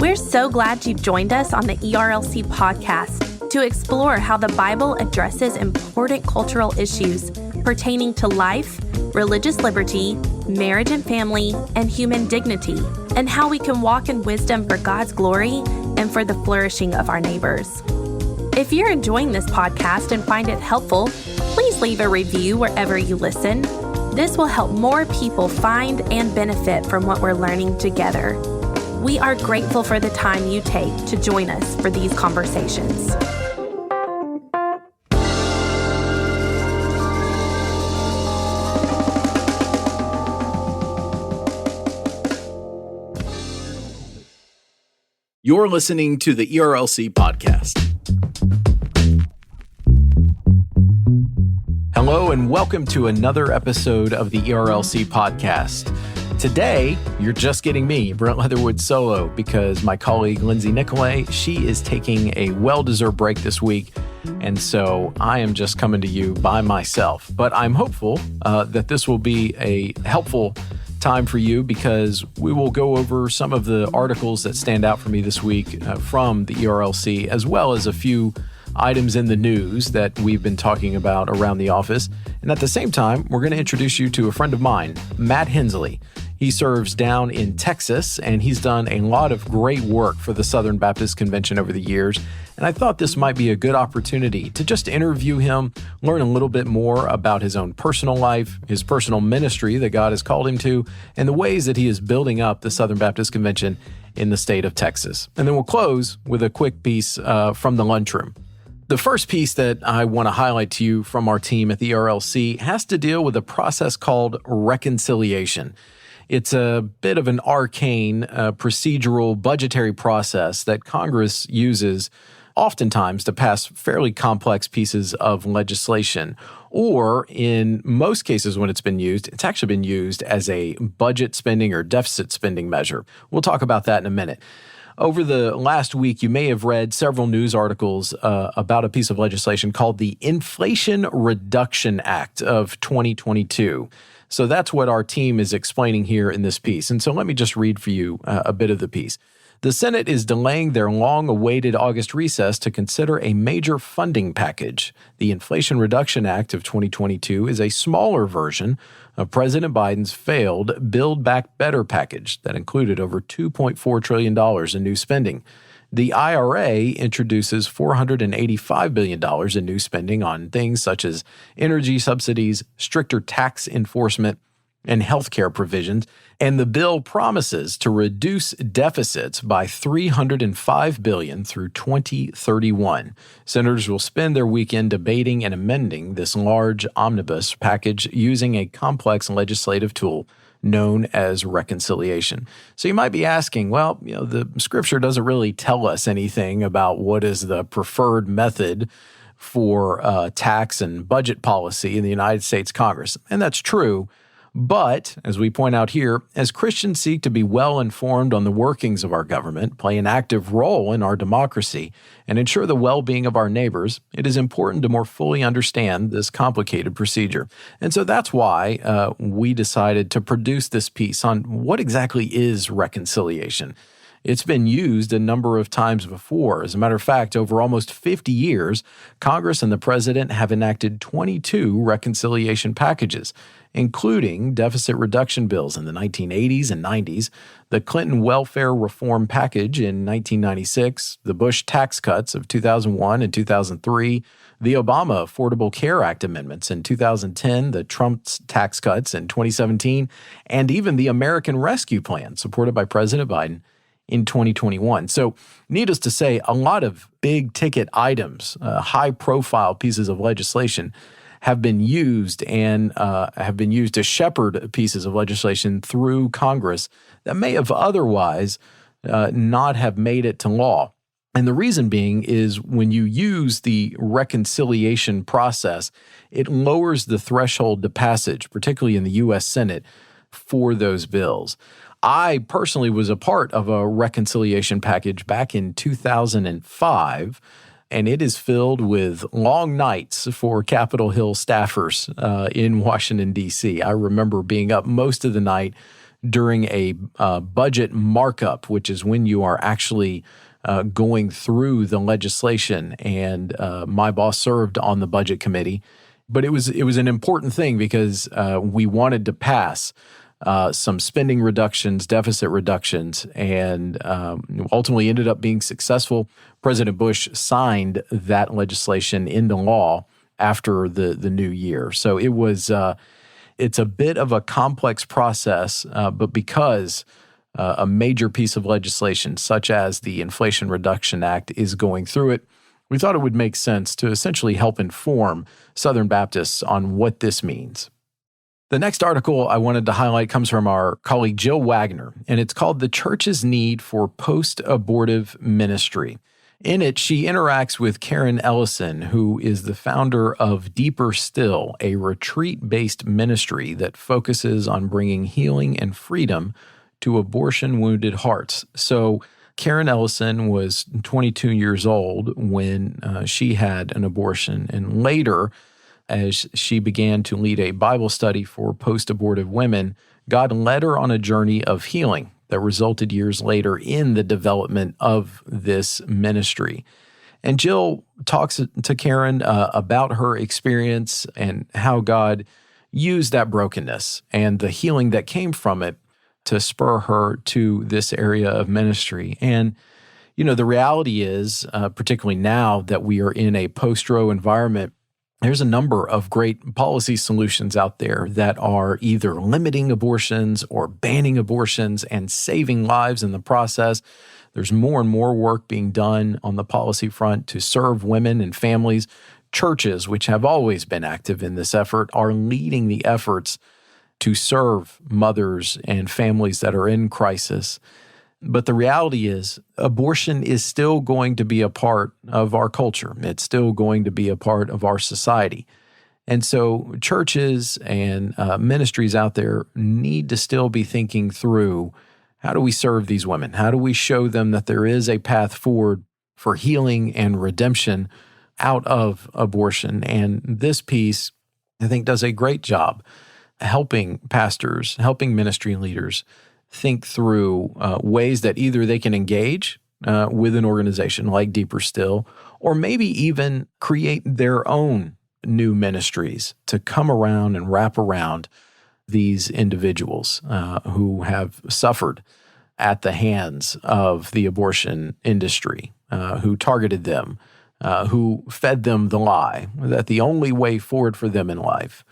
We're so glad you've joined us on the ERLC podcast to explore how the Bible addresses important cultural issues pertaining to life, religious liberty, marriage and family, and human dignity, and how we can walk in wisdom for God's glory and for the flourishing of our neighbors. If you're enjoying this podcast and find it helpful, please leave a review wherever you listen. This will help more people find and benefit from what we're learning together. We are grateful for the time you take to join us for these conversations. You're listening to the ERLC podcast. Hello and welcome to another episode of the ERLC podcast. Today, you're just getting me, Brent Leatherwood, solo because my colleague Lindsay Nicolay, she is taking a well-deserved break this week, and so I am just coming to you by myself. But I'm hopeful that this will be a helpful time for you because we will go over some of the articles that stand out for me this week from the ERLC, as well as a few items in the news that we've been talking about around the office. And at the same time, we're going to introduce you to a friend of mine, Matt Henslee. He serves down in Texas, and he's done a lot of great work for the Southern Baptist Convention over the years. And I thought this might be a good opportunity to just interview him, learn a little bit more about his own personal life, his personal ministry that God has called him to, and the ways that he is building up the Southern Baptist Convention in the state of Texas. And then we'll close with a quick piece from the Lunchroom. The first piece that I want to highlight to you from our team at the ERLC has to deal with a process called reconciliation. It's a bit of an arcane, procedural, budgetary process that Congress uses oftentimes to pass fairly complex pieces of legislation. Or in most cases when it's been used, it's actually been used as a budget spending or deficit spending measure. We'll talk about that in a minute. Over the last week, you may have read several news articles about a piece of legislation called the Inflation Reduction Act of 2022. So that's what our team is explaining here in this piece. And so let me just read for you a bit of the piece. The Senate is delaying their long-awaited August recess to consider a major funding package. The Inflation Reduction Act of 2022 is a smaller version of President Biden's failed Build Back Better package that included over $2.4 trillion in new spending. The IRA introduces $485 billion in new spending on things such as energy subsidies, stricter tax enforcement, and healthcare provisions, and the bill promises to reduce deficits by $305 billion through 2031. Senators will spend their weekend debating and amending this large omnibus package using a complex legislative tool known as reconciliation. So you might be asking, well, the scripture doesn't really tell us anything about what is the preferred method for tax and budget policy in the United States Congress. And that's true. But, as we point out here, as Christians seek to be well-informed on the workings of our government, play an active role in our democracy, and ensure the well-being of our neighbors, it is important to more fully understand this complicated procedure. And so that's why we decided to produce this piece on what exactly is reconciliation. It's been used a number of times before. As a matter of fact, over almost 50 years, Congress and the president have enacted 22 reconciliation packages, including deficit reduction bills in the 1980s and 90s, the Clinton welfare reform package in 1996, the Bush tax cuts of 2001 and 2003, the Obama Affordable Care Act amendments in 2010, the Trump's tax cuts in 2017, and even the American Rescue Plan supported by President Biden in 2021. So needless to say, a lot of big ticket items, high-profile pieces of legislation have been used and have been used to shepherd pieces of legislation through Congress that may have otherwise not have made it to law. And the reason being is when you use the reconciliation process, it lowers the threshold to passage, particularly in the U.S. Senate, for those bills. I personally was a part of a reconciliation package back in 2005. and it is filled with long nights for Capitol Hill staffers in Washington, D.C. I remember being up most of the night during a budget markup, which is when you are actually going through the legislation. And my boss served on the budget committee. But it was an important thing because we wanted to pass some spending reductions, deficit reductions, and ultimately ended up being successful. President Bush signed that legislation into law after the new year. So it was it's a bit of a complex process, but because a major piece of legislation such as the Inflation Reduction Act is going through it, we thought it would make sense to essentially help inform Southern Baptists on what this means. The next article I wanted to highlight comes from our colleague Jill Wagner, and it's called The Church's Need for Post-Abortive Ministry. In it, she interacts with Karen Ellison, who is the founder of Deeper Still, a retreat-based ministry that focuses on bringing healing and freedom to abortion-wounded hearts. So Karen Ellison was 22 years old when she had an abortion, and later, as she began to lead a Bible study for post-abortive women, God led her on a journey of healing that resulted years later in the development of this ministry. And Jill talks to Karen about her experience and how God used that brokenness and the healing that came from it to spur her to this area of ministry. And, you know, the reality is, particularly now that we are in a post-Roe environment, there's a number of great policy solutions out there that are either limiting abortions or banning abortions and saving lives in the process. There's more and more work being done on the policy front to serve women and families. Churches, which have always been active in this effort, are leading the efforts to serve mothers and families that are in crisis. But the reality is, abortion is still going to be a part of our culture. It's still going to be a part of our society. And so churches and ministries out there need to still be thinking through, how do we serve these women? How do we show them that there is a path forward for healing and redemption out of abortion? And this piece, I think, does a great job helping pastors, helping ministry leaders think through ways that either they can engage with an organization like Deeper Still, or maybe even create their own new ministries to come around and wrap around these individuals who have suffered at the hands of the abortion industry, who targeted them, who fed them the lie that the only way forward for them in life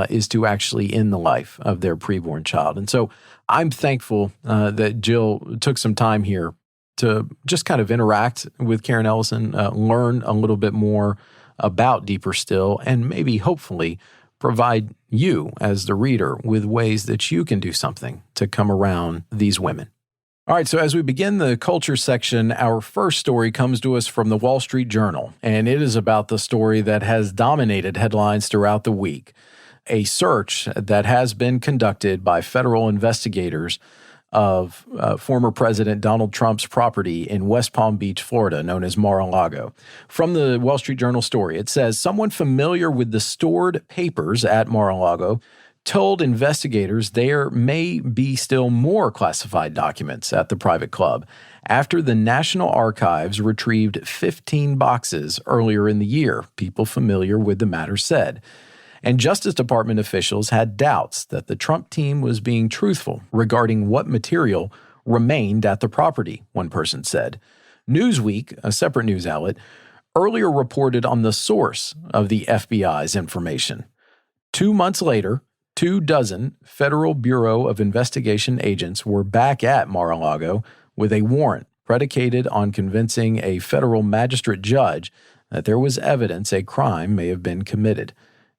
is to actually end the life of their preborn child. And so I'm thankful that Jill took some time here to just kind of interact with Karen Ellison, learn a little bit more about Deeper Still, and maybe hopefully provide you as the reader with ways that you can do something to come around these women. All right, so as we begin the culture section, our first story comes to us from the Wall Street Journal, and it is about the story that has dominated headlines throughout the week. A search that has been conducted by federal investigators of former President Donald Trump's property in West Palm Beach, Florida, known as Mar-a-Lago. From the Wall Street Journal story, it says, someone familiar with the stored papers at Mar-a-Lago told investigators there may be still more classified documents at the private club after the National Archives retrieved 15 boxes earlier in the year, people familiar with the matter said. And Justice Department officials had doubts that the Trump team was being truthful regarding what material remained at the property, one person said. Newsweek, a separate news outlet, earlier reported on the source of the FBI's information. 2 months later, 24 Federal Bureau of Investigation agents were back at Mar-a-Lago with a warrant predicated on convincing a federal magistrate judge that there was evidence a crime may have been committed.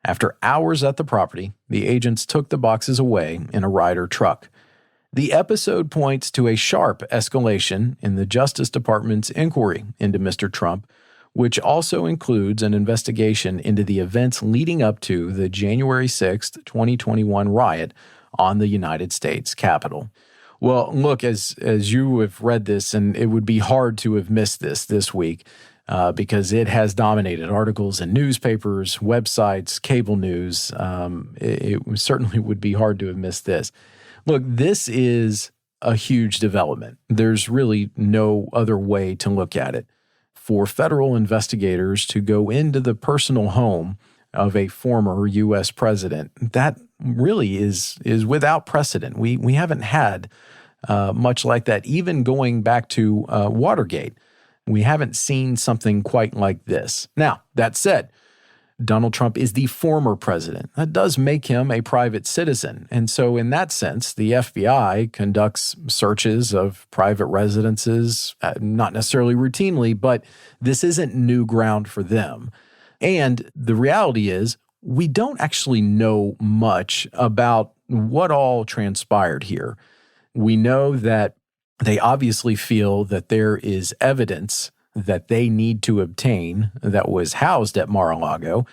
After hours at the property, the agents took the boxes away in a Ryder truck. The episode points to a sharp escalation in the Justice Department's inquiry into Mr. Trump, which also includes an investigation into the events leading up to the January 6, 2021 riot on the United States Capitol. Well, look, as you have read this, and it would be hard to have missed this week, because it has dominated articles in newspapers, websites, cable news. It certainly would be hard to have missed this. Look, this is a huge development. There's really no other way to look at it. For federal investigators to go into the personal home of a former U.S. president, that really is without precedent. We haven't had much like that, even going back to Watergate. We haven't seen something quite like this. Now, that said, Donald Trump is the former president. That does make him a private citizen. And so in that sense, the FBI conducts searches of private residences, not necessarily routinely, but this isn't new ground for them. And the reality is, we don't actually know much about what all transpired here. We know that they obviously feel that there is evidence that they need to obtain that was housed at Mar-a-Lago,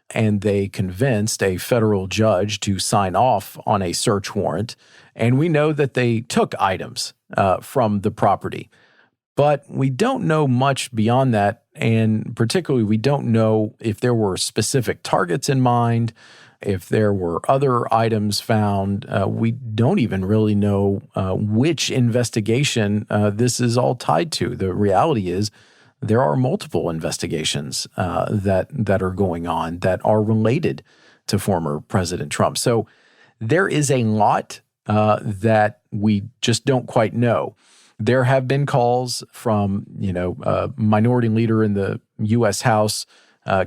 and they convinced a federal judge to sign off on a search warrant. And we know that they took items from the property. But we don't know much beyond that, and particularly we don't know if there were specific targets in mind, if there were other items found. We don't even really know which investigation this is all tied to. The reality is there are multiple investigations that are going on that are related to former President Trump. So there is a lot that we just don't quite know. There have been calls from, a minority leader in the U.S. House,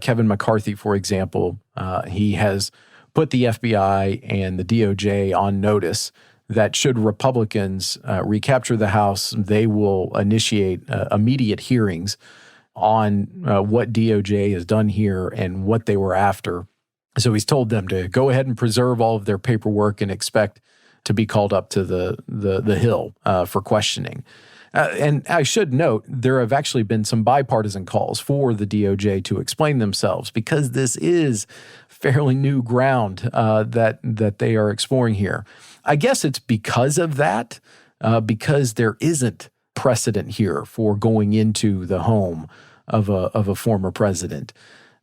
Kevin McCarthy, for example. He has put the FBI and the DOJ on notice that should Republicans recapture the House, they will initiate immediate hearings on what DOJ has done here and what they were after. So he's told them to go ahead and preserve all of their paperwork and expect to be called up to the Hill for questioning. And I should note, there have actually been some bipartisan calls for the DOJ to explain themselves, because this is fairly new ground that they are exploring here. I guess it's because of that, because there isn't precedent here for going into the home of a former president.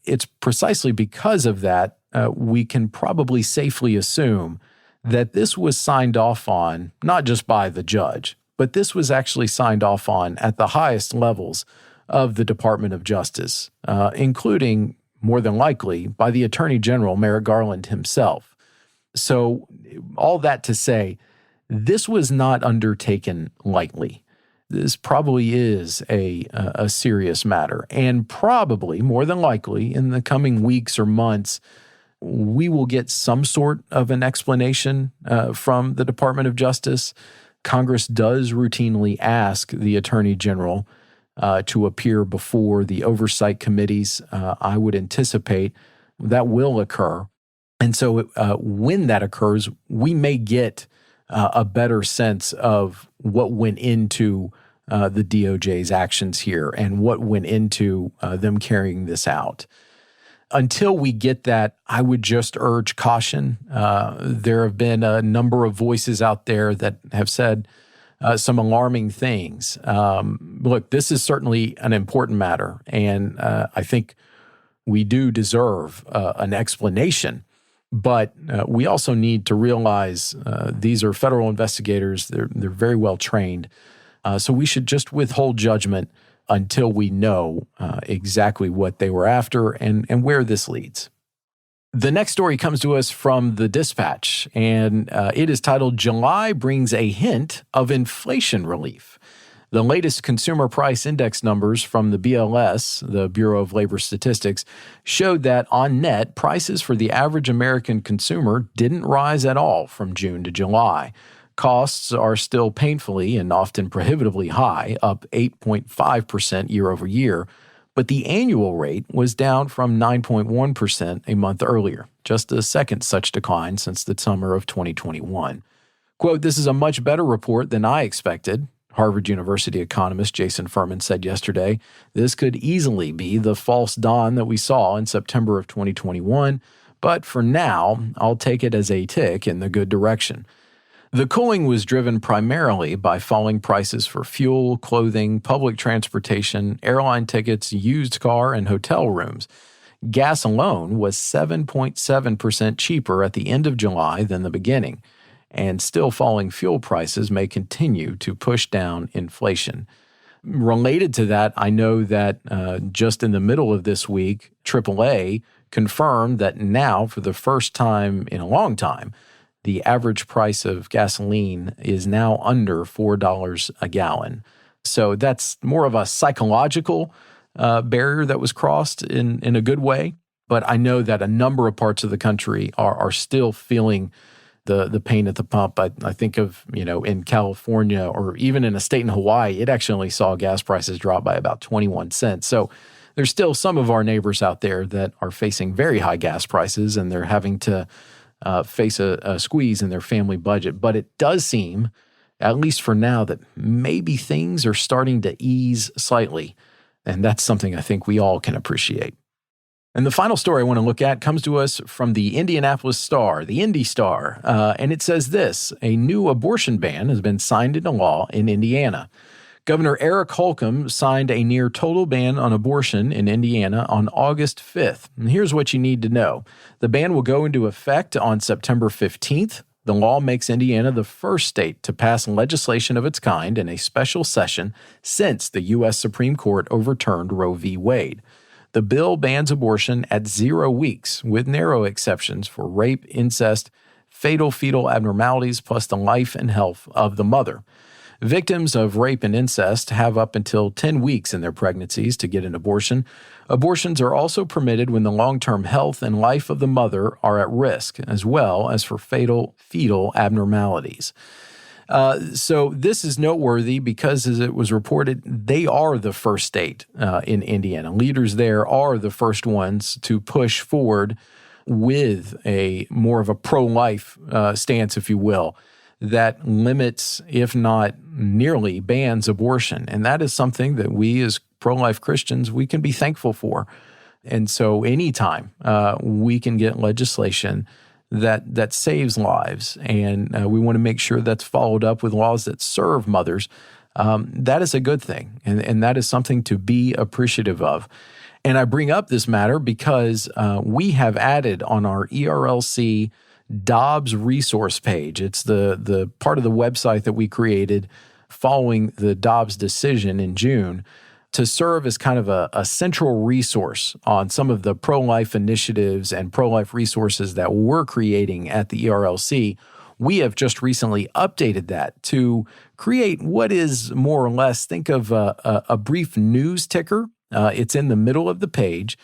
It's precisely because of that we can probably safely assume that this was signed off on, not just by the judge, but this was actually signed off on at the highest levels of the Department of Justice, including, more than likely, by the Attorney General, Merrick Garland himself. So all that to say, this was not undertaken lightly. This probably is a serious matter, and probably, more than likely, in the coming weeks or months, we will get some sort of an explanation from the Department of Justice. Congress does routinely ask the Attorney General to appear before the oversight committees. I would anticipate that will occur. And so when that occurs, we may get a better sense of what went into the DOJ's actions here and what went into them carrying this out. Until we get that, I would just urge caution. There have been a number of voices out there that have said some alarming things. Look, this is certainly an important matter, and I think we do deserve an explanation. But we also need to realize these are federal investigators. They're very well trained. So we should just withhold judgment until we know exactly what they were after and where this leads. The next story comes to us from the Dispatch, and it is titled, "July Brings a Hint of Inflation Relief." The latest consumer price index numbers from the BLS, the Bureau of Labor Statistics, showed that on net, prices for the average American consumer didn't rise at all from June to July. Costs are still painfully and often prohibitively high, up 8.5% year over year, but the annual rate was down from 9.1% a month earlier, just the second such decline since the summer of 2021. Quote, "This is a much better report than I expected," Harvard University economist Jason Furman said yesterday. "This could easily be the false dawn that we saw in September of 2021, but for now, I'll take it as a tick in the good direction." The cooling was driven primarily by falling prices for fuel, clothing, public transportation, airline tickets, used car, and hotel rooms. Gas alone was 7.7% cheaper at the end of July than the beginning, and still falling fuel prices may continue to push down inflation. Related to that, I know that just in the middle of this week, AAA confirmed that now, for the first time in a long time, the average price of gasoline is now under $4 a gallon. So that's more of a psychological barrier that was crossed in a good way. But I know that a number of parts of the country are still feeling the pain at the pump. I think of, in California or even in a state in Hawaii, it actually saw gas prices drop by about 21 cents. So there's still some of our neighbors out there that are facing very high gas prices, and they're having to face a squeeze in their family budget. But it does seem, at least for now, that maybe things are starting to ease slightly. And that's something I think we all can appreciate. And the final story I want to look at comes to us from the Indianapolis Star, the Indy Star. And it says this: a new abortion ban has been signed into law in Indiana. Governor Eric Holcomb signed a near total ban on abortion in Indiana on August 5th. And here's what you need to know. The ban will go into effect on September 15th. The law makes Indiana the first state to pass legislation of its kind in a special session since the U.S. Supreme Court overturned Roe v. Wade. The bill bans abortion at 0 weeks, with narrow exceptions for rape, incest, fatal fetal abnormalities, plus the life and health of the mother. Victims of rape and incest have up until 10 weeks in their pregnancies to get an abortion. Abortions are also permitted when the long-term health and life of the mother are at risk, as well as for fatal fetal abnormalities. So this is noteworthy because, as it was reported, they are the first state in Indiana. Leaders there are the first ones to push forward with a more of a pro-life stance, if you will, that limits, if not nearly bans abortion. And that is something that we as pro-life Christians, we can be thankful for. And so anytime we can get legislation that saves lives, and we want to make sure that's followed up with laws that serve mothers, that is a good thing. And that is something to be appreciative of. And I bring up this matter because we have added on our ERLC Dobbs resource page. It's the part of the website that we created following the Dobbs decision in June to serve as kind of a central resource on some of the pro-life initiatives and pro-life resources that we're creating at the ERLC. We have just recently updated that to create what is more or less, think of a brief news ticker. It's in the middle of the page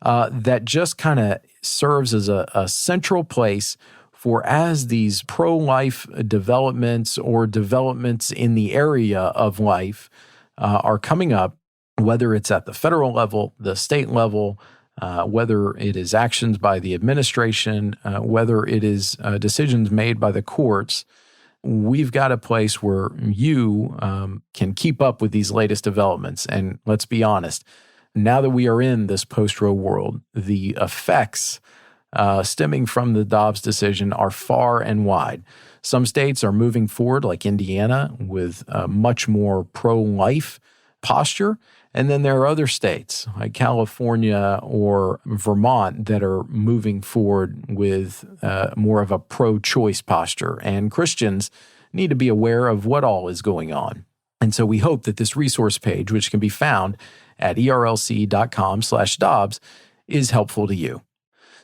that just kind of serves as a central place for, as these pro-life developments or developments in the area of life are coming up, whether it's at the federal level, the state level, whether it is actions by the administration, whether it is decisions made by the courts, we've got a place where you can keep up with these latest developments. And let's be honest, now that we are in this post-Roe world, the effects stemming from the Dobbs decision are far and wide. Some states are moving forward, like Indiana, with a much more pro-life posture. And then there are other states, like California or Vermont, that are moving forward with more of a pro-choice posture. And Christians need to be aware of what all is going on. And so we hope that this resource page, which can be found at erlc.com/Dobbs, is helpful to you.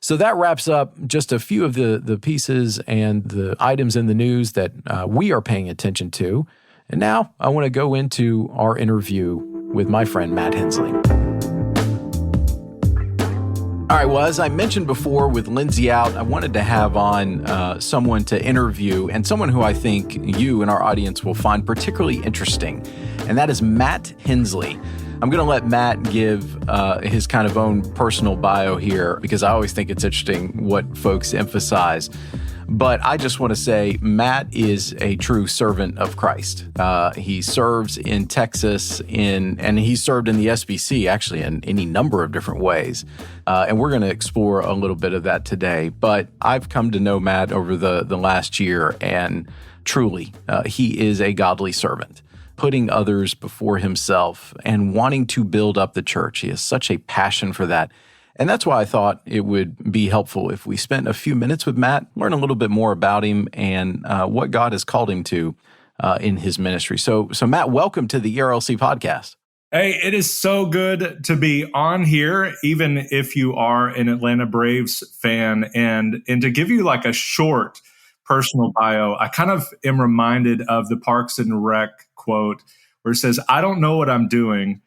So that wraps up just a few of the pieces and the items in the news that we are paying attention to. And now I want to go into our interview with my friend Matt Henslee. All right, well, as I mentioned before, with Lindsay out, I wanted to have on someone to interview, and someone who I think you and our audience will find particularly interesting, and that is Matt Henslee. I'm going to let Matt give his kind of own personal bio here, because I always think it's interesting what folks emphasize. But I just want to say Matt is a true servant of Christ. He serves in Texas and he served in the SBC actually in any number of different ways. And we're going to explore a little bit of that today. But I've come to know Matt over the last year, and truly, he is a godly servant, putting others before himself and wanting to build up the church. He has such a passion for that. And that's why I thought it would be helpful if we spent a few minutes with Matt, learn a little bit more about him and what God has called him to in his ministry. So Matt, welcome to the ERLC podcast. Hey, it is so good to be on here, even if you are an Atlanta Braves fan. And to give you like a short personal bio, I kind of am reminded of the Parks and Rec quote where it says, "I don't know what I'm doing,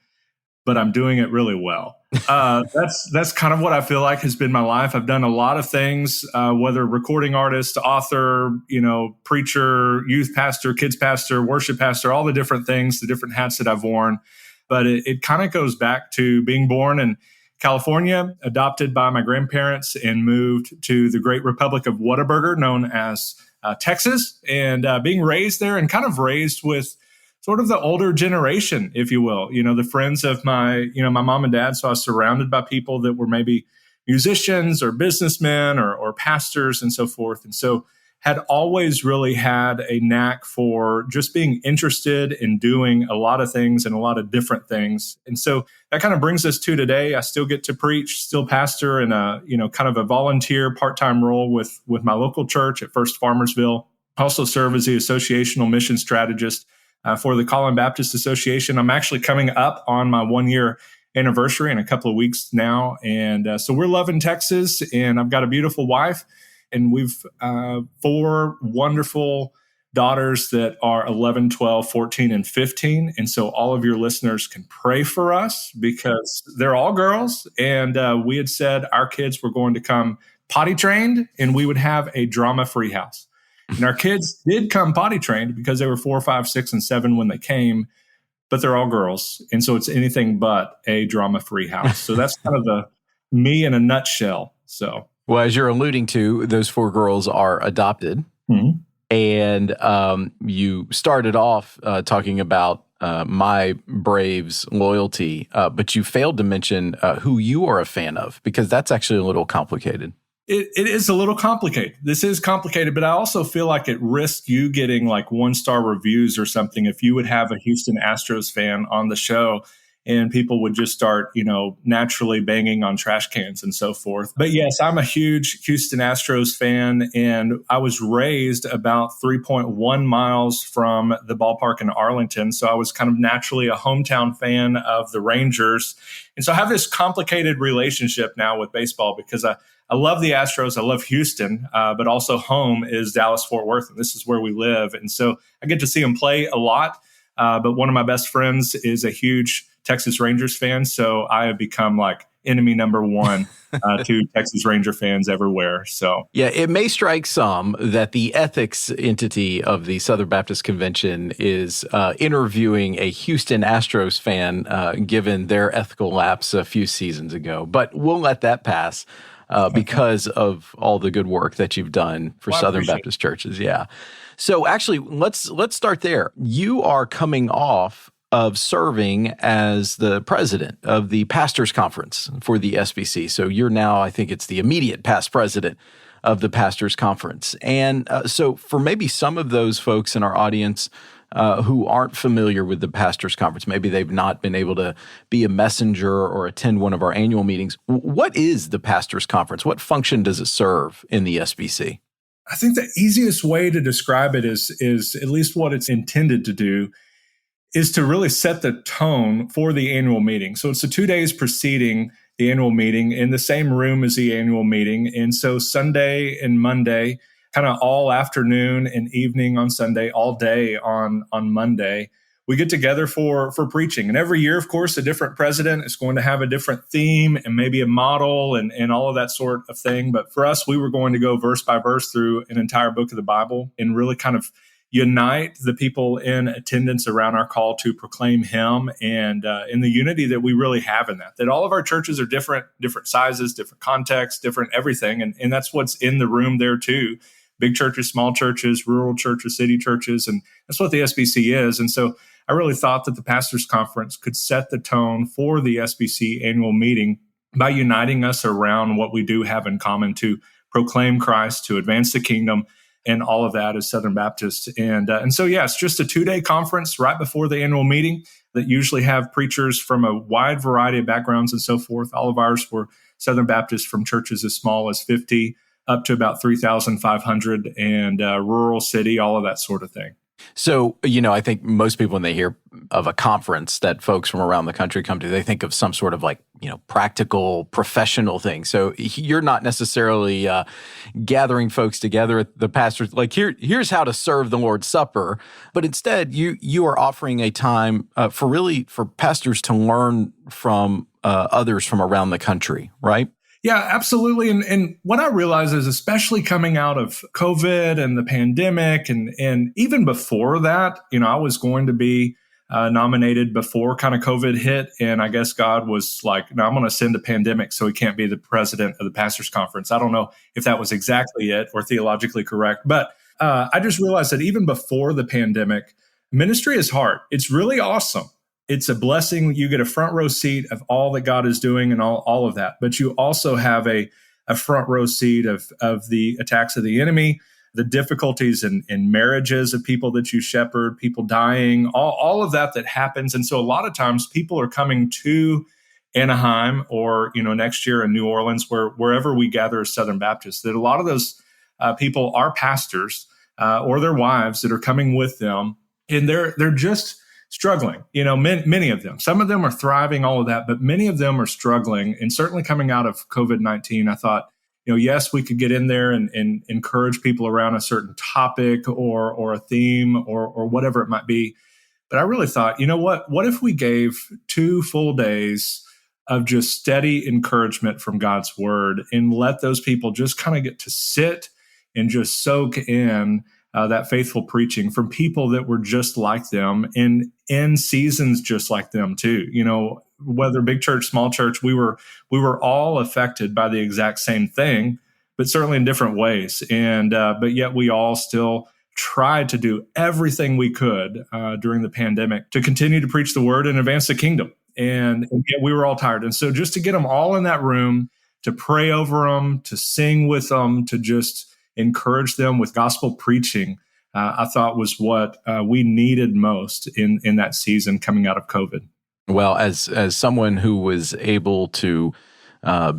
but I'm doing it really well." That's kind of what I feel like has been my life. I've done a lot of things, whether recording artist, author, preacher, youth pastor, kids pastor, worship pastor, all the different things, the different hats that I've worn. But it kind of goes back to being born in California, adopted by my grandparents, and moved to the great Republic of Whataburger, known as Texas, and being raised there and kind of raised with sort of the older generation, if you will, the friends of my mom and dad. So I was surrounded by people that were maybe musicians or businessmen or pastors and so forth. And so had always really had a knack for just being interested in doing a lot of things and a lot of different things. And so that kind of brings us to today. I still get to preach, still pastor in a, kind of a volunteer part-time role with my local church at First Farmersville. I also serve as the associational mission strategist for the Collin Baptist Association. I'm actually coming up on my 1-year anniversary in a couple of weeks now. And so we're loving Texas, and I've got a beautiful wife, and we've 4 wonderful daughters that are 11, 12, 14, and 15. And so all of your listeners can pray for us because they're all girls. And we had said our kids were going to come potty trained, and we would have a drama-free house. And our kids did come potty trained because they were 4, 5, 6, and 7 when they came, but they're all girls. And so it's anything but a drama-free house. So that's kind of the me in a nutshell. So, well, as you're alluding to, those 4 girls are adopted. Mm-hmm. And you started off talking about my Braves loyalty, but you failed to mention who you are a fan of, because that's actually a little complicated. It is a little complicated. This is complicated, but I also feel like it risks you getting like 1-star reviews or something if you would have a Houston Astros fan on the show and people would just start, naturally banging on trash cans and so forth. But yes, I'm a huge Houston Astros fan, and I was raised about 3.1 miles from the ballpark in Arlington. So I was kind of naturally a hometown fan of the Rangers. And so I have this complicated relationship now with baseball because I love the Astros. I love Houston, but also home is Dallas-Fort Worth, and this is where we live. And so I get to see them play a lot. But one of my best friends is a huge Texas Rangers fan, so I have become like enemy number one to Texas Ranger fans everywhere. So yeah, it may strike some that the ethics entity of the Southern Baptist Convention is interviewing a Houston Astros fan, given their ethical lapse a few seasons ago. But we'll let that pass. Because of all the good work that you've done for Southern Baptist churches. Yeah. So actually, let's start there. You are coming off of serving as the president of the Pastors Conference for the SBC. So you're now, I think it's the immediate past president of the Pastors Conference. And so for maybe some of those folks in our audience who aren't familiar with the Pastors Conference, maybe they've not been able to be a messenger or attend one of our annual meetings. What is the Pastors Conference? What function does it serve in the SBC? I think the easiest way to describe it is at least what it's intended to do is to really set the tone for the annual meeting. So it's the 2 days preceding the annual meeting in the same room as the annual meeting. And so Sunday and Monday, kind of all afternoon and evening on Sunday, all day on Monday, we get together for preaching. And every year, of course, a different president is going to have a different theme and maybe a model and all of that sort of thing. But for us, we were going to go verse by verse through an entire book of the Bible and really kind of unite the people in attendance around our call to proclaim him and in the unity that we really have in that all of our churches are different sizes, different contexts, different everything. And that's what's in the room there too. big churches, small churches, rural churches, city churches. And that's what the SBC is. And so I really thought that the Pastors Conference could set the tone for the SBC annual meeting by uniting us around what we do have in common to proclaim Christ, to advance the kingdom, and all of that as Southern Baptist. And so, yeah, it's just a 2-day conference right before the annual meeting that usually have preachers from a wide variety of backgrounds and so forth. All of ours were Southern Baptist from churches as small as 50 up to about 3,500 and rural city, all of that sort of thing. So, I think most people, when they hear of a conference that folks from around the country come to, they think of some sort of practical, professional thing. So you're not necessarily gathering folks together at the pastors, here's how to serve the Lord's Supper, but instead you are offering a time for pastors to learn from others from around the country, right? Yeah, absolutely. And what I realize is, especially coming out of COVID and the pandemic, and even before that, I was going to be nominated before kind of COVID hit. And I guess God was like, no, I'm going to send a pandemic so he can't be the president of the Pastors Conference. I don't know if that was exactly it or theologically correct, but I just realized that even before the pandemic, ministry is hard. It's really awesome. It's a blessing. You get a front row seat of all that God is doing and all of that. But you also have a front row seat of the attacks of the enemy, the difficulties in marriages of people that you shepherd, people dying, all of that happens. And so a lot of times people are coming to Anaheim or, next year in New Orleans, wherever we gather as Southern Baptists, that a lot of those people are pastors or their wives that are coming with them. And they're just struggling, many of them. Some of them are thriving, all of that, but many of them are struggling. And certainly coming out of COVID-19, I thought, yes, we could get in there and encourage people around a certain topic or a theme or whatever it might be. But I really thought, what if we gave 2 full days of just steady encouragement from God's word and let those people just kind of get to sit and just soak in that faithful preaching from people that were just like them and in seasons just like them too. Whether big church, small church, we were all affected by the exact same thing, but certainly in different ways. And but yet we all still tried to do everything we could during the pandemic to continue to preach the word and advance the kingdom. And yet we were all tired. And so just to get them all in that room, to pray over them, to sing with them, to just encourage them with gospel preaching, I thought was what we needed most in that season coming out of COVID. Well, as someone who was able to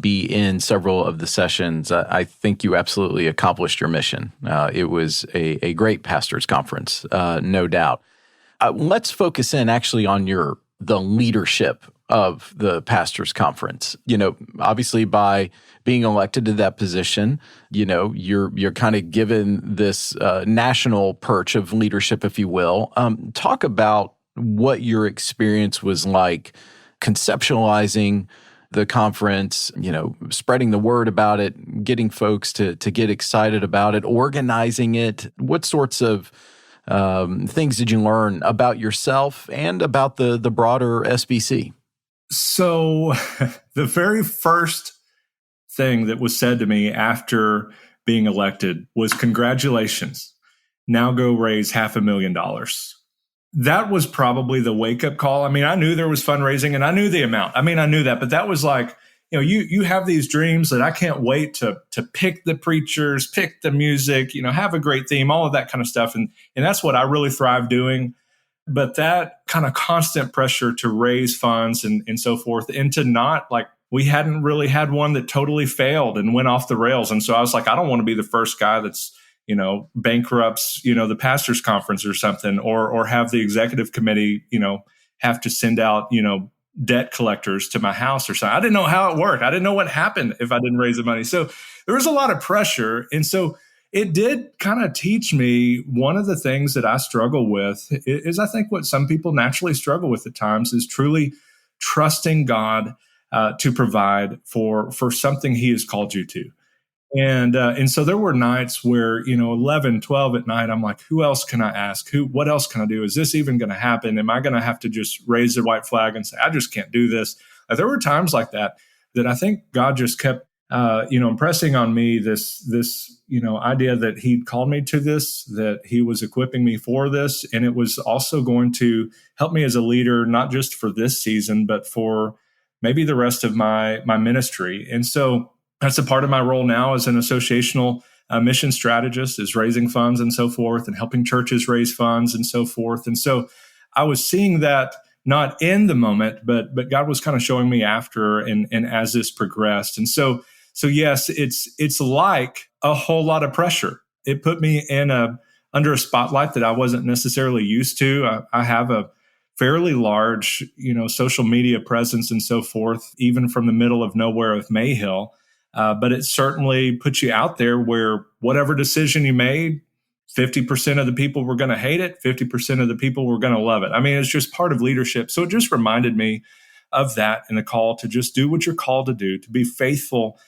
be in several of the sessions, I think you absolutely accomplished your mission. It was a great pastors' conference, no doubt. Let's focus in actually on the leadership of the pastors' conference. Obviously by being elected to that position, you're kind of given this national perch of leadership, if you will. Talk about what your experience was like conceptualizing the conference, spreading the word about it, getting folks to get excited about it, organizing it. What sorts of things did you learn about yourself and about the broader SBC? So the very first thing that was said to me after being elected was, congratulations, now go raise $500,000. That was probably the wake-up call. I mean, I knew there was fundraising and I knew the amount. I mean, I knew that, but that was like, you have these dreams that I can't wait to pick the preachers, pick the music, have a great theme, all of that kind of stuff. And that's what I really thrive doing. But that kind of constant pressure to raise funds and so forth, and to not, we hadn't really had one that totally failed and went off the rails. And so I was like, I don't want to be the first guy that's, bankrupts, the pastors' conference or something, or have the executive committee, have to send out, debt collectors to my house or something. I didn't know how it worked. I didn't know what happened if I didn't raise the money. So there was a lot of pressure. And so it did kind of teach me one of the things that I struggle with is I think what some people naturally struggle with at times is truly trusting God to provide for something he has called you to. And so there were nights where, 11, 12 at night, I'm like, who else can I ask? What else can I do? Is this even going to happen? Am I going to have to just raise the white flag and say, I just can't do this? There were times like that I think God just kept impressing on me this idea that he'd called me to this, that he was equipping me for this, and it was also going to help me as a leader, not just for this season, but for maybe the rest of my ministry. And so that's a part of my role now as an associational mission strategist, is raising funds and so forth, and helping churches raise funds and so forth. And so I was seeing that not in the moment, but God was kind of showing me after and as this progressed. And so yes, it's like a whole lot of pressure. It put me under a spotlight that I wasn't necessarily used to. I have a fairly large, social media presence and so forth, even from the middle of nowhere of Mayhill. But it certainly puts you out there where whatever decision you made, 50% of the people were going to hate it, 50% of the people were going to love it. I mean, it's just part of leadership. So it just reminded me of that and the call to just do what you're called to do, to be faithful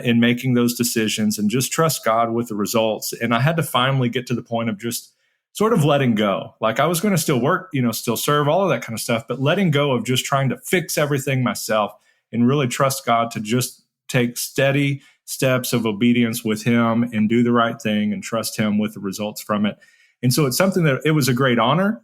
in making those decisions and just trust God with the results. And I had to finally get to the point of just sort of letting go. Like I was going to still work, still serve, all of that kind of stuff, but letting go of just trying to fix everything myself and really trust God to just take steady steps of obedience with him and do the right thing and trust him with the results from it. And so it's something that it was a great honor.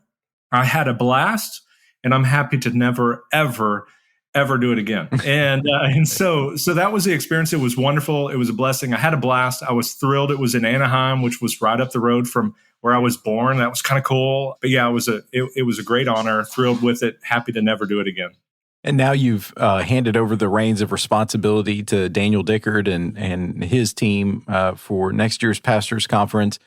I had a blast, and I'm happy to never, ever do it again. And so that was the experience. It was wonderful. It was a blessing. I had a blast. I was thrilled. It was in Anaheim, which was right up the road from where I was born. That was kind of cool. But yeah, it was a great honor. Thrilled with it. Happy to never do it again. And now you've handed over the reins of responsibility to Daniel Dickard and his team for next year's pastors conference.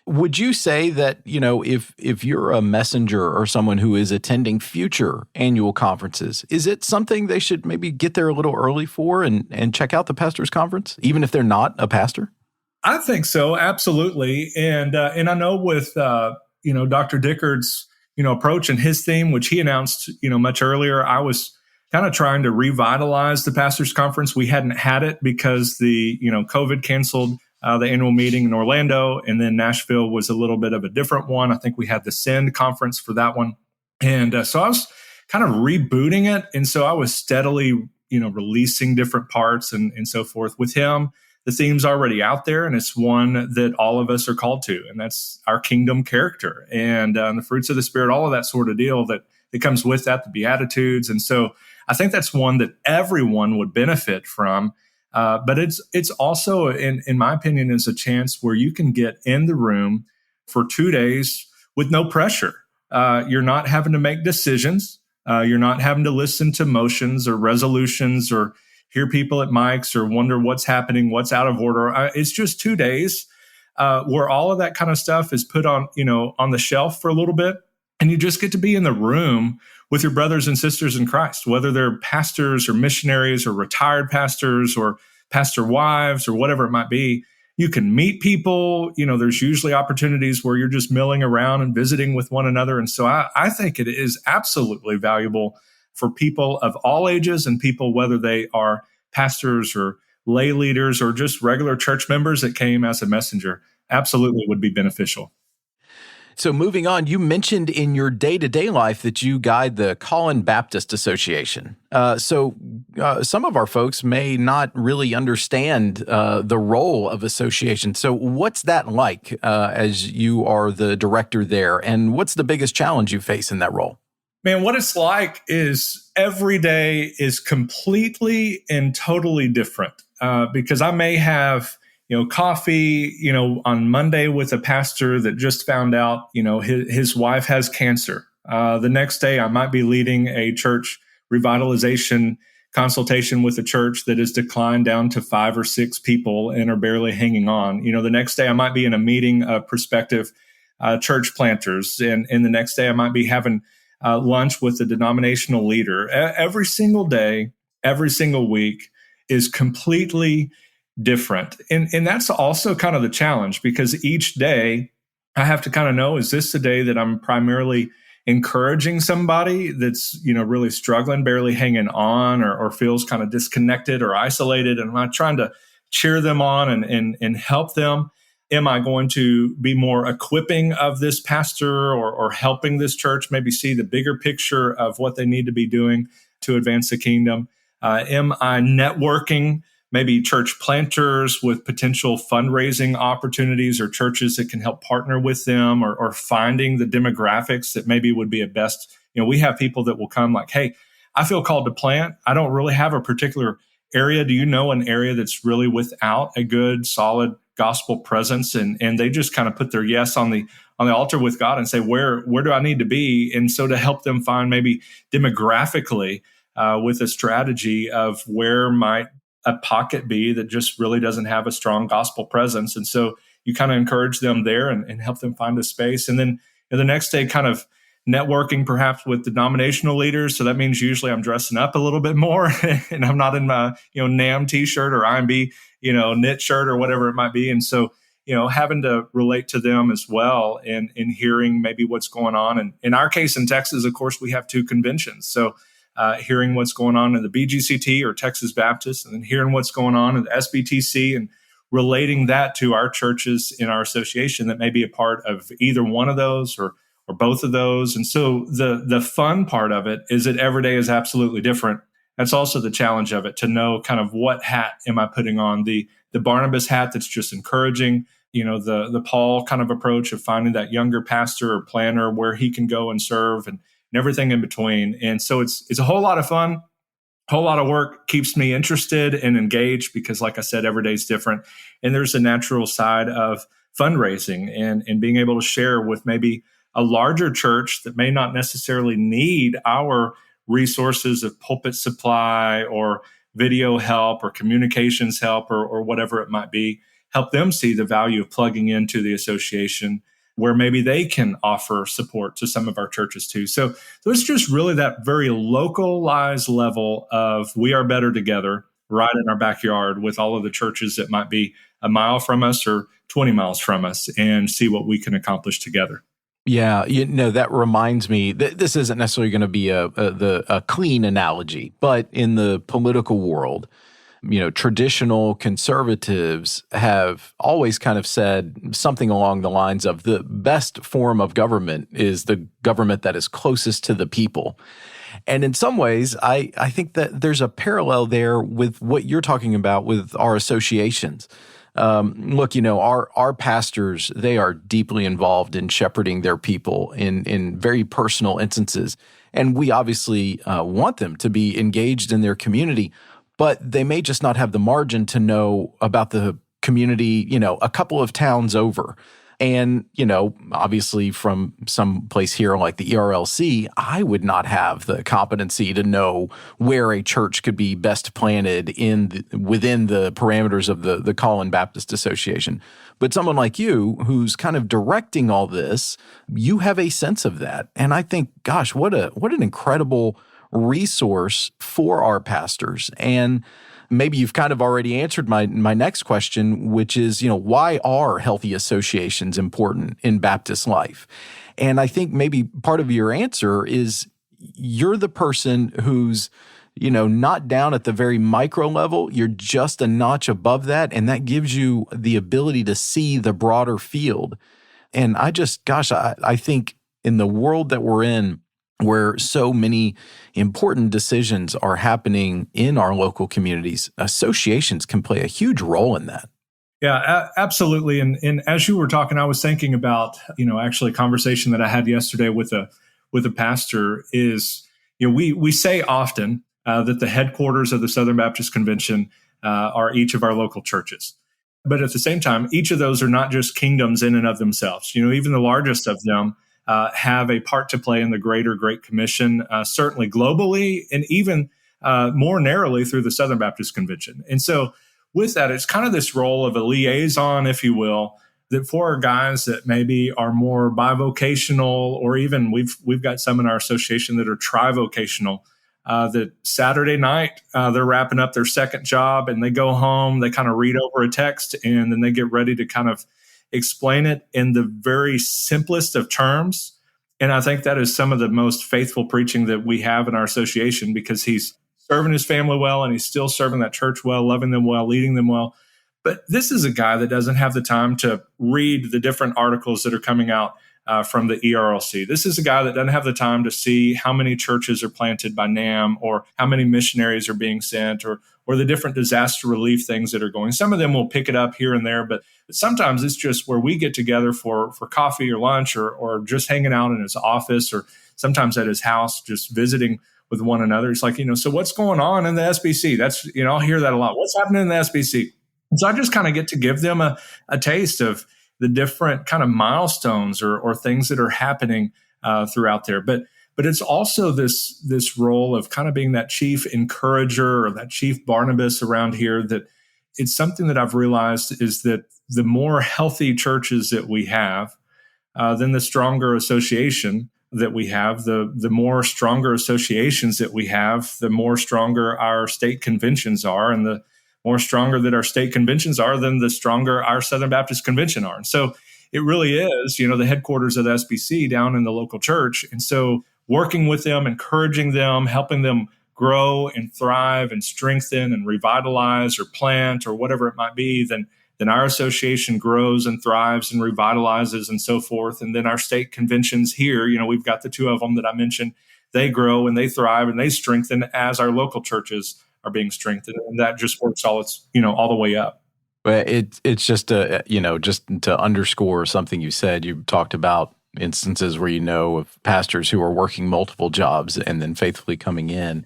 Would you say that, if you're a messenger or someone who is attending future annual conferences, is it something they should maybe get there a little early for and check out the pastors conference, even if they're not a pastor? I think so, absolutely. And I know with Dr. Dickard's approach and his theme, which he announced much earlier, I was kind of trying to revitalize the pastors conference. We hadn't had it because the COVID canceled the annual meeting in Orlando, and then Nashville was a little bit of a different one. I think we had the Send conference for that one, and so I was kind of rebooting it, and so I was steadily releasing different parts and so forth. With him, the theme's already out there, and it's one that all of us are called to, and that's our kingdom character and the fruits of the Spirit, all of that sort of deal that comes with that, the Beatitudes. And so I think that's one that everyone would benefit from. But it's also, in my opinion, is a chance where you can get in the room for 2 days with no pressure. You're not having to make decisions. You're not having to listen to motions or resolutions or hear people at mics or wonder what's happening, what's out of order. It's just 2 days where all of that kind of stuff is put on the shelf for a little bit. And you just get to be in the room with your brothers and sisters in Christ, whether they're pastors or missionaries or retired pastors or pastor wives or whatever it might be. You can meet people. There's usually opportunities where you're just milling around and visiting with one another. And so I think it is absolutely valuable for people of all ages and people, whether they are pastors or lay leaders or just regular church members that came as a messenger. Absolutely would be beneficial. So moving on, you mentioned in your day-to-day life that you guide the Collin Baptist Association. So some of our folks may not really understand the role of association. So what's that like as you are the director there? And what's the biggest challenge you face in that role? Man, what it's like is every day is completely and totally different because I may have coffee, on Monday with a pastor that just found out, his wife has cancer. The next day, I might be leading a church revitalization consultation with a church that has declined down to 5 or 6 people and are barely hanging on. The next day, I might be in a meeting of prospective church planters. And the next day, I might be having lunch with a denominational leader. Every single day, every single week is completely different. And that's also kind of the challenge because each day I have to kind of know, is this the day that I'm primarily encouraging somebody that's, really struggling, barely hanging on or feels kind of disconnected or isolated? And am I trying to cheer them on and help them? Am I going to be more equipping of this pastor or helping this church maybe see the bigger picture of what they need to be doing to advance the kingdom? Am I networking maybe church planters with potential fundraising opportunities or churches that can help partner with them, or finding the demographics that maybe would be a best. We have people that will come like, hey, I feel called to plant. I don't really have a particular area. Do you know an area that's really without a good, solid gospel presence? And they just kind of put their yes on the altar with God and say, where do I need to be? And so to help them find maybe demographically with a strategy of where might a pocket be that just really doesn't have a strong gospel presence. And so you kind of encourage them there and help them find a space. And then the next day, kind of networking perhaps with denominational leaders. So that means usually I'm dressing up a little bit more and I'm not in my, NAM t-shirt or IMB, knit shirt or whatever it might be. And so, having to relate to them as well and hearing maybe what's going on. And in our case in Texas, of course, we have two conventions. So hearing what's going on in the BGCT or Texas Baptist, and then hearing what's going on in the SBTC and relating that to our churches in our association that may be a part of either one of those or both of those. And so the fun part of it is that every day is absolutely different. That's also the challenge of it, to know kind of what hat am I putting on. The Barnabas hat that's just encouraging, the Paul kind of approach of finding that younger pastor or planner where he can go and serve and everything in between. And so it's a whole lot of fun, a whole lot of work, keeps me interested and engaged because, like I said, every day is different. And there's a natural side of fundraising and being able to share with maybe a larger church that may not necessarily need our resources of pulpit supply or video help or communications help or whatever it might be, help them see the value of plugging into the association where maybe they can offer support to some of our churches too. So it's just really that very localized level of we are better together right in our backyard with all of the churches that might be a mile from us or 20 miles from us, and see what we can accomplish together. Yeah, that reminds me that this isn't necessarily going to be a clean analogy, but in the political world, traditional conservatives have always kind of said something along the lines of the best form of government is the government that is closest to the people. And in some ways, I think that there's a parallel there with what you're talking about with our associations. Look, our pastors, they are deeply involved in shepherding their people in very personal instances. And we obviously want them to be engaged in their community, but they may just not have the margin to know about the community, a couple of towns over. And, obviously from some place here like the ERLC, I would not have the competency to know where a church could be best planted within the parameters of the Collin Baptist Association. But someone like you, who's kind of directing all this, you have a sense of that. And I think, gosh, what an incredible resource for our pastors. And maybe you've kind of already answered my next question, which is, why are healthy associations important in Baptist life? And I think maybe part of your answer is you're the person who's, not down at the very micro level. You're just a notch above that. And that gives you the ability to see the broader field. And I think in the world that we're in, where so many important decisions are happening in our local communities, associations can play a huge role in that. Yeah, absolutely. And as you were talking, I was thinking about, actually a conversation that I had yesterday with a pastor is, we say often that the headquarters of the Southern Baptist Convention are each of our local churches. But at the same time, each of those are not just kingdoms in and of themselves. Even the largest of them have a part to play in the greater Great Commission, certainly globally, and even more narrowly through the Southern Baptist Convention. And so with that, it's kind of this role of a liaison, if you will, that for our guys that maybe are more bivocational, or even we've got some in our association that are trivocational, that Saturday night, they're wrapping up their second job and they go home, they kind of read over a text, and then they get ready to kind of explain it in the very simplest of terms. And I think that is some of the most faithful preaching that we have in our association, because he's serving his family well and he's still serving that church well, loving them well, leading them well. But this is a guy that doesn't have the time to read the different articles that are coming out from the ERLC. This is a guy that doesn't have the time to see how many churches are planted by NAM, or how many missionaries are being sent, or or the different disaster relief things that are going. Some of them will pick it up here and there, but sometimes it's just where we get together for coffee or lunch or just hanging out in his office or sometimes at his house, just visiting with one another. It's like, so what's going on in the SBC? That's, I'll hear that a lot. What's happening in the SBC? And so I just kind of get to give them a taste of the different kind of milestones or things that are happening throughout there. But it's also this role of kind of being that chief encourager or that chief Barnabas around here, that it's something that I've realized is that the more healthy churches that we have, then the stronger association that we have, the more stronger associations that we have, the more stronger our state conventions are, and the more stronger that our state conventions are, then the stronger our Southern Baptist Convention are. And so it really is, the headquarters of the SBC down in the local church. And so working with them, encouraging them, helping them grow and thrive and strengthen and revitalize or plant or whatever it might be, then our association grows and thrives and revitalizes and so forth. And then our state conventions here, we've got the two of them that I mentioned, they grow and they thrive and they strengthen as our local churches are being strengthened. And that just works all the way up. Well, it's just just to underscore something you said. You talked about instances where of pastors who are working multiple jobs and then faithfully coming in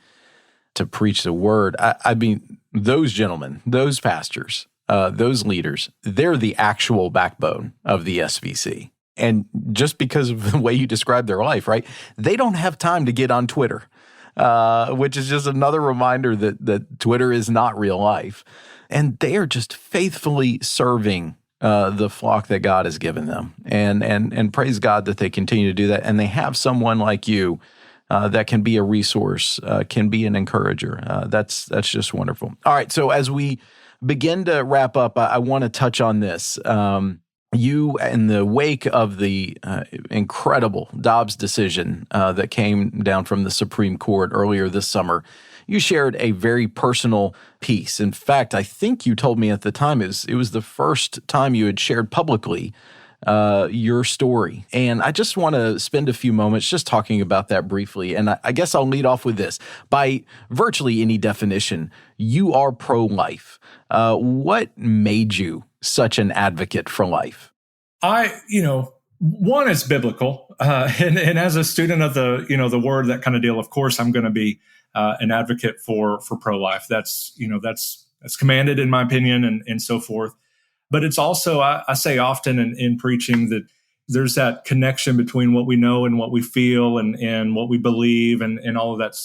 to preach the word. I mean, those gentlemen, those pastors, those leaders, they're the actual backbone of the SBC. And just because of the way you describe their life, right? They don't have time to get on Twitter, which is just another reminder that Twitter is not real life. And they are just faithfully serving the flock that God has given them. And praise God that they continue to do that. And they have someone like you that can be a resource, can be an encourager. That's just wonderful. All right, so as we begin to wrap up, I want to touch on this. You, in the wake of the incredible Dobbs decision that came down from the Supreme Court earlier this summer, you shared a very personal piece. In fact, I think you told me at the time it was the first time you had shared publicly your story. And I just want to spend a few moments just talking about that briefly. And I guess I'll lead off with this. By virtually any definition, you are pro-life. What made you such an advocate for life? One is biblical. And as a student of the word, that kind of deal, of course, I'm going to be an advocate for pro-life. That's commanded in my opinion and so forth. But it's also, I say often in preaching that there's that connection between what we know and what we feel and what we believe and all of that,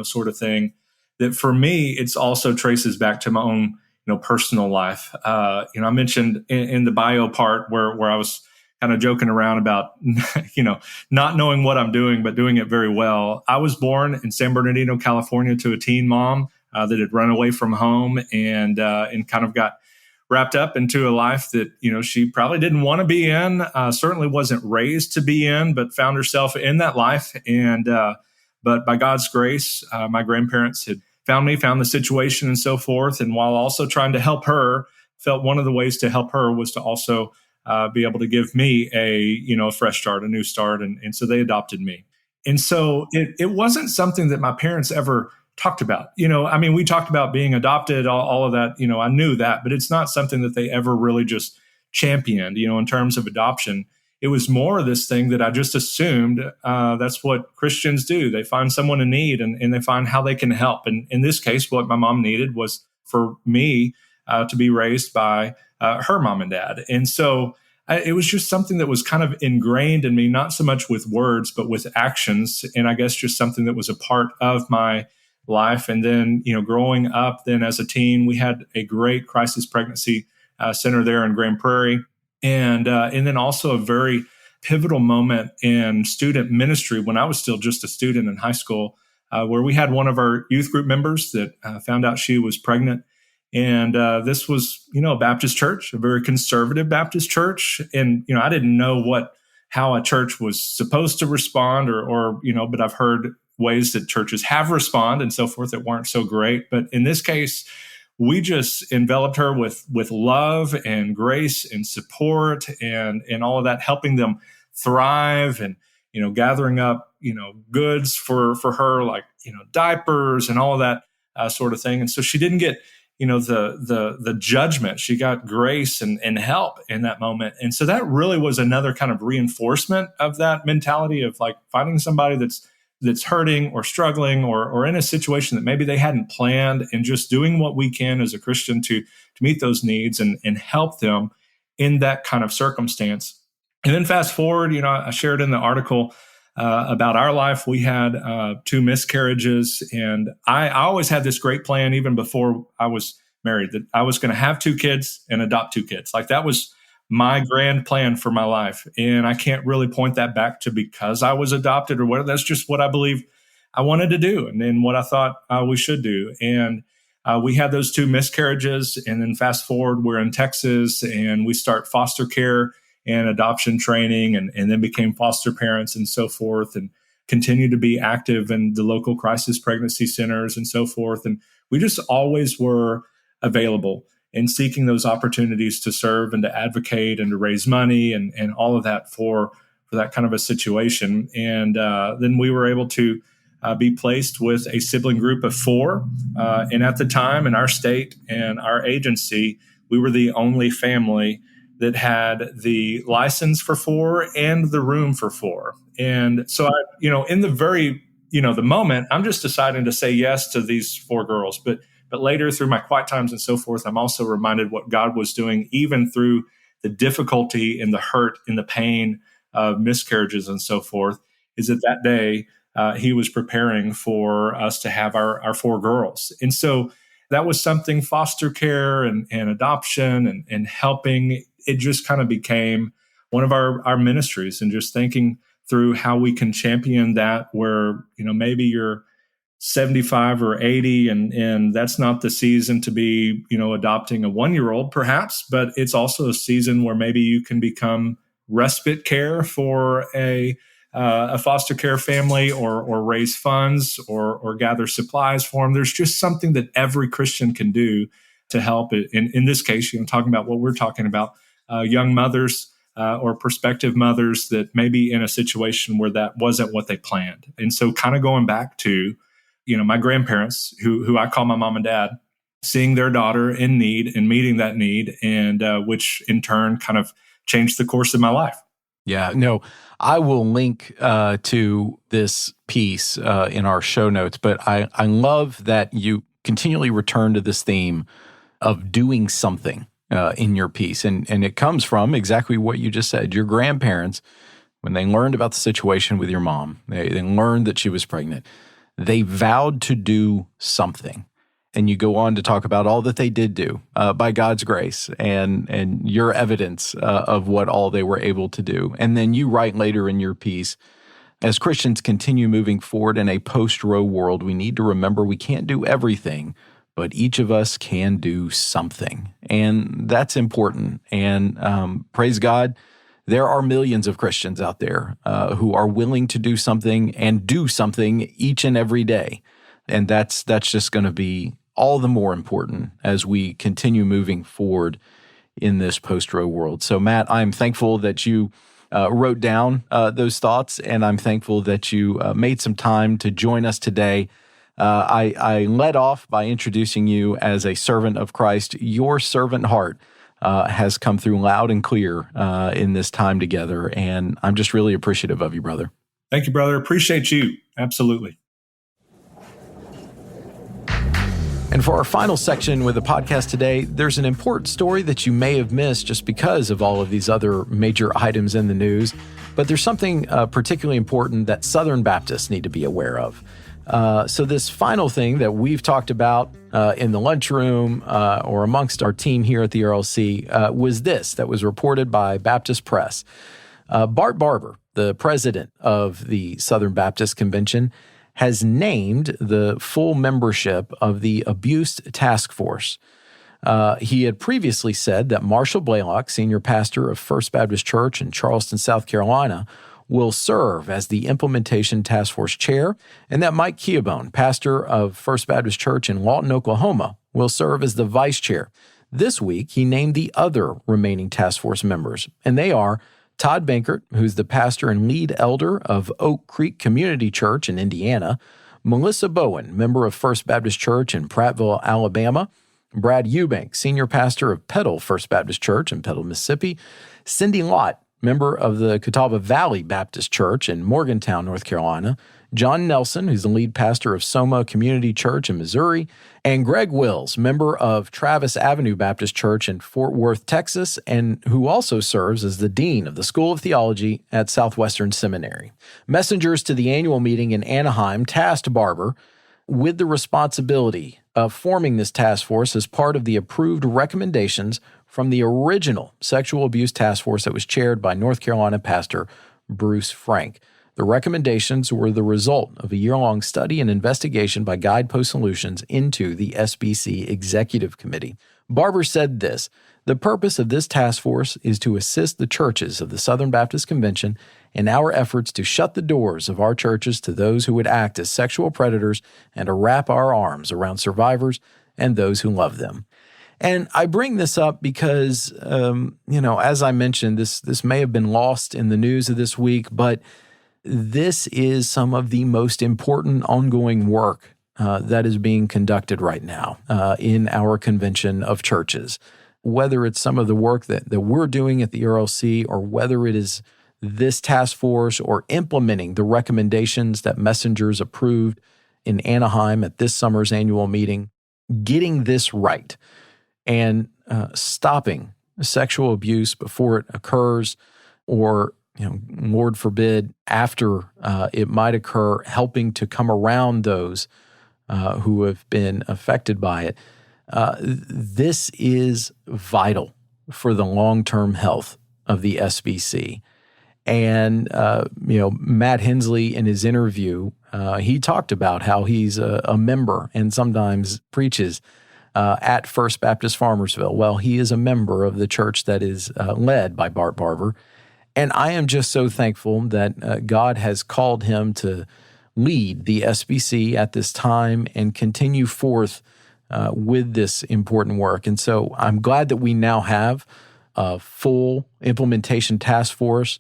sort of thing, that for me, it's also traces back to my own, personal life. I mentioned in the bio part where I was kind of joking around about, not knowing what I'm doing, but doing it very well. I was born in San Bernardino, California to a teen mom that had run away from home and kind of got wrapped up into a life that, she probably didn't want to be in, certainly wasn't raised to be in, but found herself in that life. And, but by God's grace, my grandparents had found the situation and so forth. And while also trying to help her, felt one of the ways to help her was to also be able to give me a fresh start, a new start. And so they adopted me. And so it wasn't something that my parents ever talked about. We talked about being adopted, all of that, I knew that, but it's not something that they ever really just championed, in terms of adoption. It was more this thing that I just assumed that's what Christians do. They find someone in need and they find how they can help. And in this case, what my mom needed was for me to be raised by her mom and dad. And so it was just something that was kind of ingrained in me, not so much with words, but with actions. And I guess just something that was a part of my life. And then, growing up then as a teen, we had a great crisis pregnancy center there in Grand Prairie. And then also a very pivotal moment in student ministry when I was still just a student in high school, where we had one of our youth group members that found out she was pregnant. And this was, a Baptist church, a very conservative Baptist church. And, I didn't know how a church was supposed to respond or but I've heard ways that churches have responded and so forth that weren't so great. But in this case, we just enveloped her with love and grace and support and all of that, helping them thrive and, gathering up, goods for her, like, diapers and all of that sort of thing. And so she didn't get, the judgment. She got grace and help in that moment. And so that really was another kind of reinforcement of that mentality of like finding somebody that's hurting or struggling or in a situation that maybe they hadn't planned, and just doing what we can as a Christian to meet those needs and help them in that kind of circumstance. And then fast forward, I shared in the article about our life. We had 2 miscarriages, and I always had this great plan even before I was married, that I was going to have 2 kids and adopt 2 kids. Like that was my grand plan for my life. And I can't really point that back to because I was adopted or whatever. That's just what I believe I wanted to do and then what I thought we should do. And we had those 2 miscarriages. And then fast forward, we're in Texas and we start foster care and adoption training, and then became foster parents and so forth, and continue to be active in the local crisis pregnancy centers and so forth. And we just always were available and seeking those opportunities to serve and to advocate and to raise money and all of that for that kind of a situation. And then we were able to be placed with a sibling group of 4. And at the time in our state and our agency, we were the only family that had the license for 4 and the room for 4. And so, in the very, the moment, I'm just deciding to say yes to these 4 girls. But later through my quiet times and so forth, I'm also reminded what God was doing, even through the difficulty and the hurt and the pain of miscarriages and so forth, is that day he was preparing for us to have our 4 girls. And so that was something, foster care and adoption and helping. It just kind of became one of our ministries, and just thinking through how we can champion that where, maybe you're 75 or 80 and that's not the season to be, adopting a 1-year-old perhaps, but it's also a season where maybe you can become respite care for a foster care family or raise funds or gather supplies for them. There's just something that every Christian can do to help. In this case, talking about what we're talking about, young mothers or prospective mothers that may be in a situation where that wasn't what they planned. And so kind of going back to, my grandparents, who I call my mom and dad, seeing their daughter in need and meeting that need, and which in turn kind of changed the course of my life. Yeah, no, I will link to this piece in our show notes, but I love that you continually return to this theme of doing something in your piece. And it comes from exactly what you just said. Your grandparents, when they learned about the situation with your mom, they learned that she was pregnant, they vowed to do something. And you go on to talk about all that they did do by God's grace and your evidence of what all they were able to do. And then you write later in your piece, as Christians continue moving forward in a post-Roe world, we need to remember we can't do everything, but each of us can do something. And that's important. And praise God, there are millions of Christians out there who are willing to do something and do something each and every day. And that's just going to be all the more important as we continue moving forward in this post-Roe world. So, Matt, I'm thankful that you wrote down those thoughts, and I'm thankful that you made some time to join us today. I led off by introducing you as a servant of Christ. Your servant heart has come through loud and clear in this time together, and I'm just really appreciative of you, brother. Thank you, brother. Appreciate you. Absolutely. And for our final section with the podcast today, there's an important story that you may have missed just because of all of these other major items in the news. But there's something particularly important that Southern Baptists need to be aware of. So this final thing that we've talked about in the lunchroom or amongst our team here at the ERLC was this that was reported by Baptist Press. Bart Barber, the president of the Southern Baptist Convention, has named the full membership of the Abuse Task Force. He had previously said that Marshall Blaylock, senior pastor of First Baptist Church in Charleston, South Carolina, will serve as the Implementation Task Force chair, and that Mike Keobone, pastor of First Baptist Church in Lawton, Oklahoma, will serve as the vice chair. This week, he named the other remaining task force members, and they are Todd Bankert, who's the pastor and lead elder of Oak Creek Community Church in Indiana, Melissa Bowen, member of First Baptist Church in Prattville, Alabama. Brad Eubank, senior pastor of Petal First Baptist Church in Petal, Mississippi. Cindy Lott, member of the Catawba Valley Baptist Church in Morgantown, North Carolina. John Nelson, who's the lead pastor of Soma Community Church in Missouri. And Greg Wills, member of Travis Avenue Baptist Church in Fort Worth, Texas, and who also serves as the dean of the School of Theology at Southwestern Seminary. Messengers to the annual meeting in Anaheim tasked Barber with the responsibility of forming this task force as part of the approved recommendations from the original sexual abuse task force that was chaired by North Carolina pastor Bruce Frank. The recommendations were the result of a year-long study and investigation by Guidepost Solutions into the SBC Executive Committee. Barber said this: "The purpose of this task force is to assist the churches of the Southern Baptist Convention in our efforts to shut the doors of our churches to those who would act as sexual predators and to wrap our arms around survivors and those who love them." And I bring this up because, as I mentioned, this may have been lost in the news of this week, but this is some of the most important ongoing work that is being conducted right now in our convention of churches. Whether it's some of the work that we're doing at the ERLC, or whether it is this task force or implementing the recommendations that messengers approved in Anaheim at this summer's annual meeting, getting this right and stopping sexual abuse before it occurs, or Lord forbid, after it might occur, helping to come around those who have been affected by it. This is vital for the long-term health of the SBC. And, Matt Henslee, in his interview, he talked about how he's a member and sometimes preaches at First Baptist Farmersville. Well, he is a member of the church that is led by Bart Barber. And I am just so thankful that God has called him to lead the SBC at this time and continue forth with this important work. And so I'm glad that we now have a full implementation task force.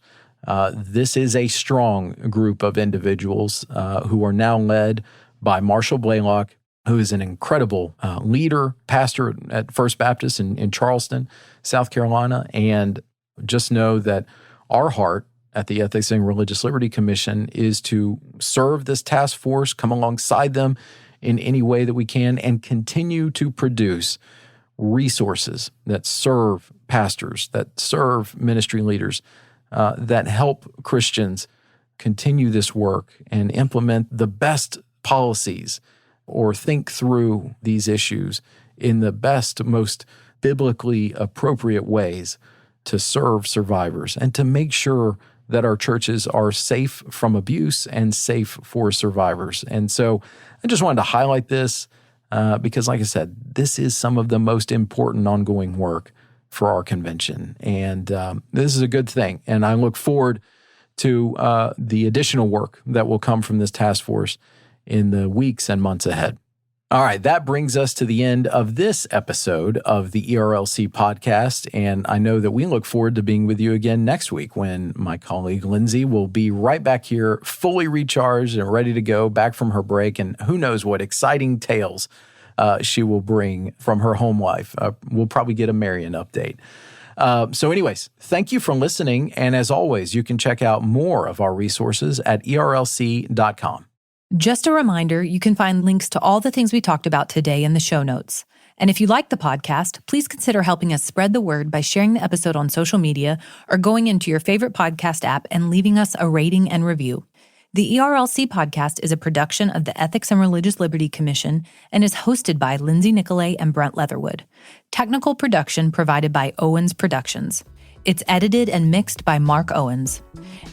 This is a strong group of individuals who are now led by Marshall Blaylock, who is an incredible leader, pastor at First Baptist in Charleston, South Carolina. And just know that our heart at the Ethics and Religious Liberty Commission is to serve this task force, come alongside them in any way that we can, and continue to produce resources that serve pastors, that serve ministry leaders, that help Christians continue this work and implement the best policies or think through these issues in the best, most biblically appropriate ways to serve survivors and to make sure that our churches are safe from abuse and safe for survivors. And so I just wanted to highlight this because, like I said, this is some of the most important ongoing work for our convention. And this is a good thing. And I look forward to the additional work that will come from this task force in the weeks and months ahead. All right, that brings us to the end of this episode of the ERLC podcast, and I know that we look forward to being with you again next week when my colleague Lindsay will be right back here, fully recharged and ready to go back from her break, and who knows what exciting tales she will bring from her home life. We'll probably get a Marion update. So anyways, thank you for listening, and as always, you can check out more of our resources at ERLC.com. Just a reminder, you can find links to all the things we talked about today in the show notes. And if you like the podcast, please consider helping us spread the word by sharing the episode on social media or going into your favorite podcast app and leaving us a rating and review. The ERLC podcast is a production of the Ethics and Religious Liberty Commission and is hosted by Lindsay Nicolay and Brent Leatherwood. Technical production provided by Owens Productions. It's edited and mixed by Mark Owens.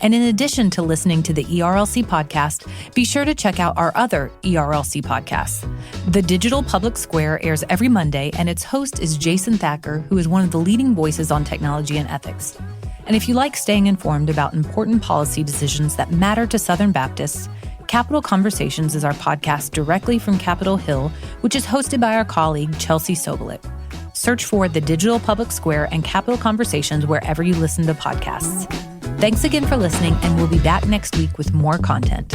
And in addition to listening to the ERLC podcast, be sure to check out our other ERLC podcasts. The Digital Public Square airs every Monday, and its host is Jason Thacker, who is one of the leading voices on technology and ethics. And if you like staying informed about important policy decisions that matter to Southern Baptists, Capitol Conversations is our podcast directly from Capitol Hill, which is hosted by our colleague Chelsea Sobolik. Search for The Digital Public Square and Capitol Conversations wherever you listen to podcasts. Thanks again for listening, and we'll be back next week with more content.